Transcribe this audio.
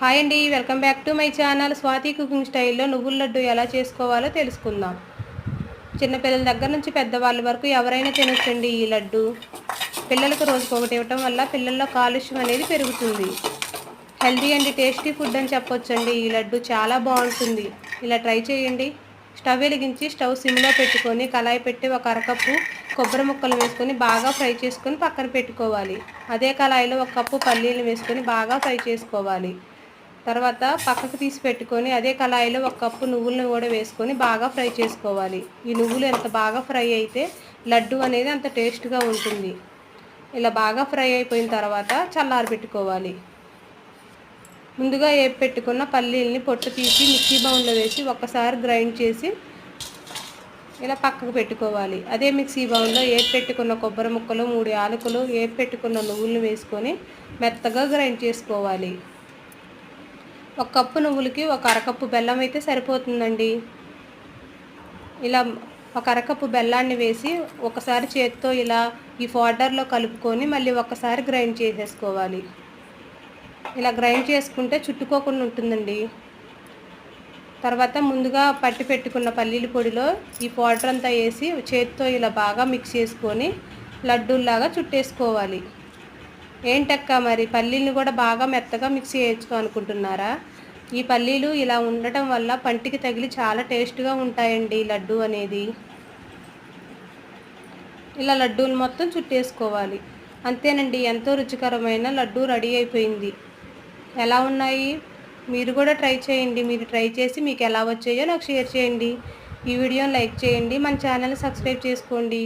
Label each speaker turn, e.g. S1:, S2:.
S1: Hi అండి, welcome back to my channel. Swathi cooking స్టైల్లో నువ్వుల లడ్డు ఎలా చేసుకోవాలో తెలుసుకుందాం. చిన్నపిల్లల దగ్గర నుంచి పెద్దవాళ్ళ వరకు ఎవరైనా తినొచ్చండి ఈ లడ్డు. పిల్లలకు రోజుకు ఒకటి ఇవ్వటం వల్ల పిల్లల్లో కాలుష్యం అనేది పెరుగుతుంది. హెల్తీ అండ్ టేస్టీ ఫుడ్ అని చెప్పొచ్చండి. ఈ లడ్డు చాలా బాగుంటుంది. ఇలా ట్రై చేయండి. స్టవ్ వెలిగించి స్టవ్ సిమ్లో పెట్టుకొని కళాయి పెట్టి ఒక అరకప్పు కొబ్బరి ముక్కలు వేసుకొని బాగా ఫ్రై చేసుకొని పక్కన పెట్టుకోవాలి. అదే కళాయిలో ఒక కప్పు పల్లీలు వేసుకొని బాగా ఫ్రై చేసుకోవాలి. తర్వాత పక్కకు తీసి పెట్టుకొని అదే కళాయిలో ఒక కప్పు నువ్వులను కూడా వేసుకొని బాగా ఫ్రై చేసుకోవాలి. ఈ నువ్వులు ఎంత బాగా ఫ్రై అయితే లడ్డు అనేది అంత టేస్ట్గా ఉంటుంది. ఇలా బాగా ఫ్రై అయిపోయిన తర్వాత చల్లారబెట్టుకోవాలి. ముందుగా వేపి పెట్టుకున్న పల్లీలని పొట్టు తీసి మిక్సీ బౌల్లో వేసి ఒక్కసారి గ్రైండ్ చేసి ఇలా పక్కకు పెట్టుకోవాలి. అదే మిక్సీ బౌల్లో వేపి పెట్టుకున్న కొబ్బరి ముక్కలు, 3 యాలకులు, వేపి పెట్టుకున్న నువ్వులను వేసుకొని మెత్తగా గ్రైండ్ చేసుకోవాలి. ఒక కప్పు నువ్వులకి ఒక అరకప్పు బెల్లం అయితే సరిపోతుందండి. ఇలా ఒక అరకప్పు బెల్లాన్ని వేసి ఒకసారి చేత్తో ఇలా ఈ పౌడర్లో కలుపుకొని మళ్ళీ ఒకసారి గ్రైండ్ చేసేసుకోవాలి. ఇలా గ్రైండ్ చేసుకుంటే చుట్టుకోకుండా ఉంటుందండి. తర్వాత ముందుగా పట్టి పెట్టుకున్న పల్లీల పొడిలో ఈ పౌడర్ అంతా వేసి చేత్తో ఇలా బాగా మిక్స్ చేసుకొని లడ్డూల్లాగా చుట్టేసుకోవాలి. ఏంటక్క మరి పల్లీలను కూడా బాగా మెత్తగా మిక్స్ చేయొచ్చు అనుకుంటున్నారా? ఈ పల్లీలు ఇలా ఉండటం వల్ల పంటికి తగిలి చాలా టేస్ట్గా ఉంటాయండి లడ్డు అనేది. ఇలా లడ్డూలు మొత్తం చుట్టేసుకోవాలి. అంతేనండి, ఎంతో రుచికరమైన లడ్డు రెడీ అయిపోయింది. ఎలా ఉన్నాయి? మీరు కూడా ట్రై చేయండి. మీరు ట్రై చేసి మీకు ఎలా వచ్చాయో నాకు షేర్ చేయండి. ఈ వీడియోని లైక్ చేయండి, మన ఛానల్ని సబ్స్క్రైబ్ చేసుకోండి.